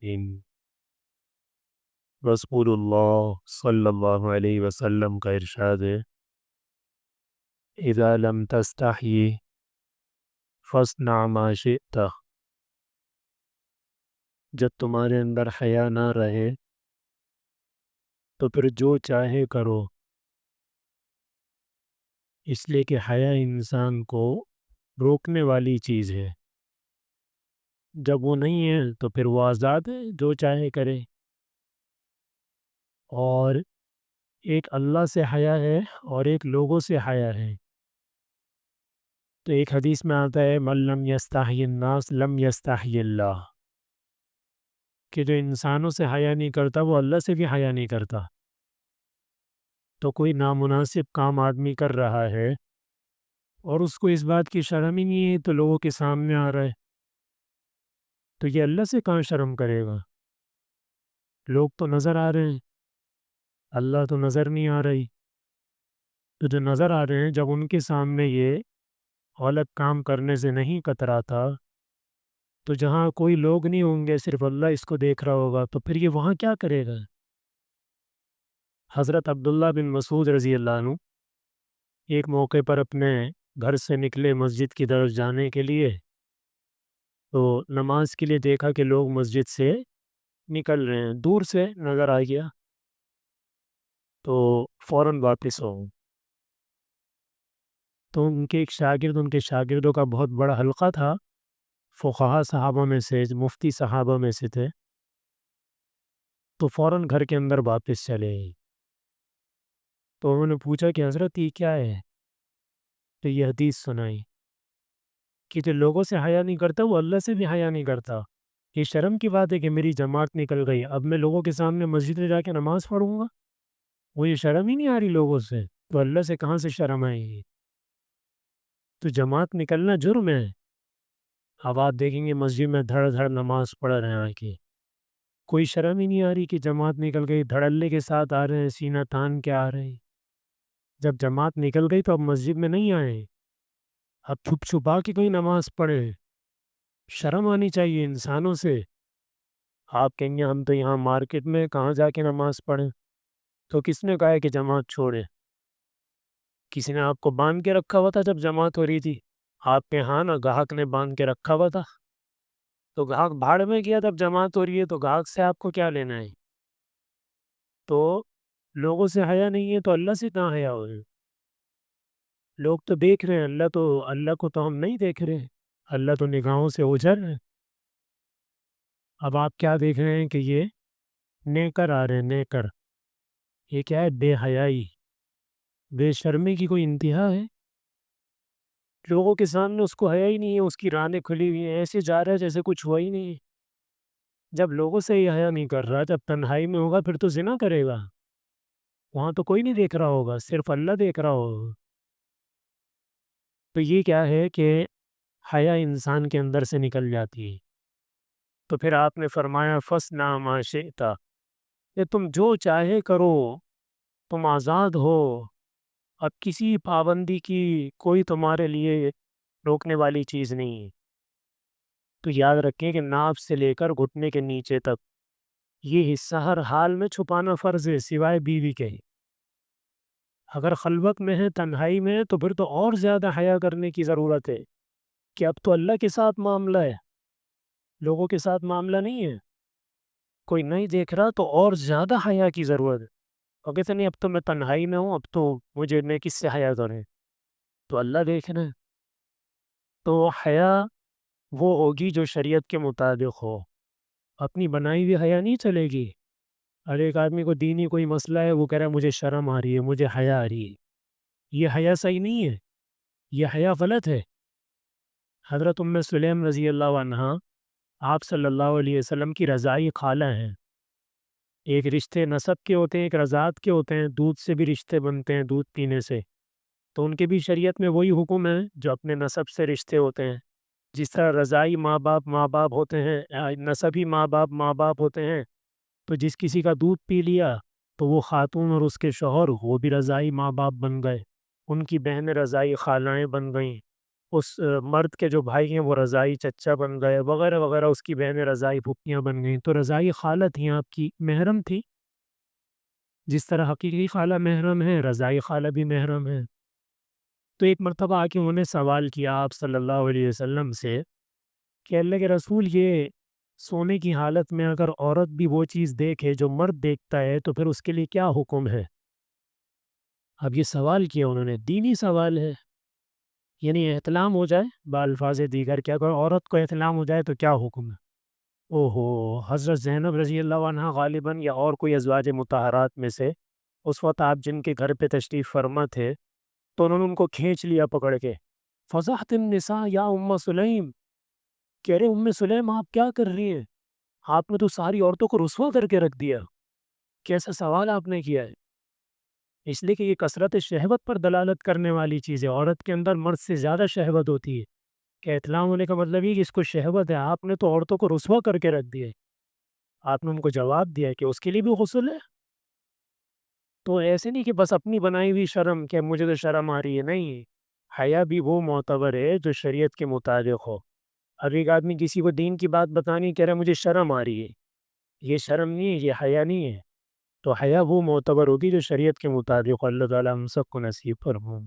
الرحیم۔ رسول اللہ صلی اللہ علیہ وسلم کا ارشاد ہے، اذا لم تستحی فاصنع ما شئت۔ جب تمہارے اندر حیا نہ رہے تو پھر جو چاہے کرو، اس لیے کہ حیا انسان کو روکنے والی چیز ہے۔ جب وہ نہیں ہے تو پھر وہ آزاد ہے، جو چاہے کرے۔ اور ایک اللہ سے حیا ہے اور ایک لوگوں سے حیا ہے۔ تو ایک حدیث میں آتا ہے من لم یستحی الناس لم یستحی اللہ، کہ جو انسانوں سے حیا نہیں کرتا وہ اللہ سے بھی حیا نہیں کرتا۔ تو کوئی نامناسب کام آدمی کر رہا ہے اور اس کو اس بات کی شرم ہی نہیں ہے تو لوگوں کے سامنے آ رہا ہے، تو یہ اللہ سے کہاں شرم کرے گا؟ لوگ تو نظر آ رہے ہیں، اللہ تو نظر نہیں آ رہی۔ تو جو نظر آ رہے ہیں جب ان کے سامنے یہ غلط کام کرنے سے نہیں کتراتا، تو جہاں کوئی لوگ نہیں ہوں گے، صرف اللہ اس کو دیکھ رہا ہوگا، تو پھر یہ وہاں کیا کرے گا؟ حضرت عبداللہ بن مسعود رضی اللہ عنہ ایک موقع پر اپنے گھر سے نکلے مسجد کی طرف جانے کے لیے، تو نماز کے لیے دیکھا کہ لوگ مسجد سے نکل رہے ہیں، دور سے نظر آ گیا، تو فوراً واپس ہو۔ تو ان کے ایک شاگرد، ان کے شاگردوں کا بہت بڑا حلقہ تھا، فقہا صحابہ میں سے، مفتی صحابہ میں سے تھے، تو فوراً گھر کے اندر واپس چلے۔ تو انہوں نے پوچھا کہ حضرت یہ کیا ہے؟ تو یہ حدیث سنائی کہ جو لوگوں سے حیا نہیں کرتا وہ اللہ سے بھی حیا نہیں کرتا۔ یہ شرم کی بات ہے کہ میری جماعت نکل گئی، اب میں لوگوں کے سامنے مسجد میں جا کے نماز پڑھوں گا؟ وہ یہ شرم ہی نہیں آ رہی لوگوں سے، تو اللہ سے کہاں سے شرم آئے گی؟ تو جماعت نکلنا جرم ہے۔ اب آپ دیکھیں گے مسجد میں دھڑ دھڑ نماز پڑھ رہے ہیں، کہ کوئی شرم ہی نہیں آ رہی کہ جماعت نکل گئی، دھڑلے کے ساتھ آ رہے ہیں، سینہ تان کے آ رہے ہیں۔ جب جماعت نکل گئی تو اب مسجد میں نہیں آئے، اب چھپ چھپا کے کوئی نماز پڑھے۔ شرم آنی چاہیے انسانوں سے۔ آپ کہیں گے ہم تو یہاں مارکیٹ میں کہاں جا کے نماز پڑھیں؟ تو کس نے کہا ہے کہ جماعت چھوڑے؟ کسی نے آپ کو باندھ کے رکھا ہوا تھا جب جماعت ہو رہی تھی؟ آپ کے ہاں نا گاہک نے باندھ کے رکھا ہوا تھا، تو گاہک بھاڑ میں گیا، جب جماعت ہو رہی ہے تو گاہک سے آپ کو کیا لینا ہے؟ تو لوگوں سے حیا نہیں ہے تو اللہ سے کہاں حیا ہو رہے؟ لوگ تو دیکھ رہے ہیں، اللہ کو تو ہم نہیں دیکھ رہے، اللہ تو نگاہوں سے اوجھل ہے۔ اب آپ کیا دیکھ رہے ہیں کہ یہ نیکر آ رہے ہیں، نیکر۔ یہ کیا ہے؟ بے حیائی، بے شرمی کی کوئی انتہا ہے؟ لوگوں کے سامنے اس کو حیا ہی نہیں ہے، اس کی رانیں کھلی ہوئی ہیں، ایسے جا رہا ہے جیسے کچھ ہوا ہی نہیں ہے۔ جب لوگوں سے ہی حیا نہیں کر رہا، جب تنہائی میں ہوگا پھر تو زنا کرے گا، وہاں تو کوئی نہیں دیکھ رہا ہوگا، صرف اللہ دیکھ رہا ہوگا۔ تو یہ کیا ہے کہ حیا انسان کے اندر سے نکل جاتی ہے۔ تو پھر آپ نے فرمایا فَاصْنَعْ مَا شِئْتَ، کہ تم جو چاہے کرو، تم آزاد ہو، اب کسی پابندی کی کوئی تمہارے لیے روکنے والی چیز نہیں ہے۔ تو یاد رکھیں کہ ناف سے لے کر گھٹنے کے نیچے تک یہ حصہ ہر حال میں چھپانا فرض ہے، سوائے بیوی کے۔ اگر خلوت میں ہے، تنہائی میں ہے، تو پھر تو اور زیادہ حیا کرنے کی ضرورت ہے، کہ اب تو اللہ کے ساتھ معاملہ ہے، لوگوں کے ساتھ معاملہ نہیں ہے، کوئی نہیں دیکھ رہا، تو اور زیادہ حیا کی ضرورت ہے۔ اور کہتے نہیں اب تو میں تنہائی میں ہوں، اب تو میں کس سے حیا کریں؟ تو اللہ دیکھ رہے ہیں۔ تو حیا وہ ہوگی جو شریعت کے مطابق ہو، اپنی بنائی ہوئی حیا نہیں چلے گی۔ اور ایک آدمی کو دینی کوئی مسئلہ ہے، وہ کہہ رہا ہے مجھے شرم آ رہی ہے، مجھے حیا آ رہی ہے، یہ حیا صحیح نہیں ہے، یہ حیا غلط ہے۔ حضرت ام سلیم رضی اللہ عنہا آپ صلی اللہ علیہ وسلم کی رضائی خالہ ہیں۔ ایک رشتے نسب کے ہوتے ہیں، ایک رضاعت کے ہوتے ہیں، دودھ سے بھی رشتے بنتے ہیں، دودھ پینے سے۔ تو ان کے بھی شریعت میں وہی حکم ہے جو اپنے نسب سے رشتے ہوتے ہیں۔ جس طرح رضائی ماں باپ ہوتے ہیں، نسبی ماں باپ ہوتے ہیں، تو جس کسی کا دودھ پی لیا تو وہ خاتون اور اس کے شوہر وہ بھی رضائی ماں باپ بن گئے، ان کی بہنیں رضائی خالائیں بن گئیں، اس مرد کے جو بھائی ہیں وہ رضائی چچا بن گئے وغیرہ وغیرہ، اس کی بہنیں رضائی پھپھیاں بن گئیں، تو رضائی خالہ تھیں آپ کی، محرم تھی، جس طرح حقیقی خالہ محرم ہے رضائی خالہ بھی محرم ہے۔ تو ایک مرتبہ آ کے انہوں نے سوال کیا آپ صلی اللہ علیہ وسلم سے کہ اللہ کے رسول، یہ سونے کی حالت میں اگر عورت بھی وہ چیز دیکھے جو مرد دیکھتا ہے تو پھر اس کے لیے کیا حکم ہے؟ اب یہ سوال کیا انہوں نے، دینی سوال ہے، یعنی احتلام ہو جائے بالفاظ دیگر، کیا اگر عورت کو احتلام ہو جائے تو کیا حکم ہے؟ اوہو، حضرت زینب رضی اللہ عنہ غالباً یا اور کوئی ازواج مطہرات میں سے اس وقت آپ جن کے گھر پہ تشریف فرما تھے، تو انہوں نے ان کو کھینچ لیا پکڑ کے، فضحت النساء یا ام سلیم، کہہ رہے ام سلیم آپ کیا کر رہی ہیں؟ آپ نے تو ساری عورتوں کو رسوا کر کے رکھ دیا، کیسا سوال آپ نے کیا ہے؟ اس لیے کہ یہ کثرت شہوت پر دلالت کرنے والی چیز ہے، عورت کے اندر مرد سے زیادہ شہوت ہوتی ہے، کہ اطلاع ہونے کا مطلب یہ کہ اس کو شہوت ہے، آپ نے تو عورتوں کو رسوا کر کے رکھ دیا ہے۔ آپ نے ان کو جواب دیا کہ اس کے لیے بھی غسل ہے؟ تو ایسے نہیں کہ بس اپنی بنائی ہوئی شرم کہ مجھے تو شرم آ رہی ہے، نہیں، حیا بھی وہ معتبر ہے جو شریعت کے مطابق ہو۔ اب ایک آدمی کسی کو دین کی بات بتانی کہہ رہا ہے مجھے شرم آ رہی ہے، یہ شرم نہیں ہے، یہ حیا نہیں ہے، تو حیا وہ معتبر ہوگی جو شریعت کے مطابق ہو۔ اللہ تعالیٰ ہم سب کو نصیب فرمائے۔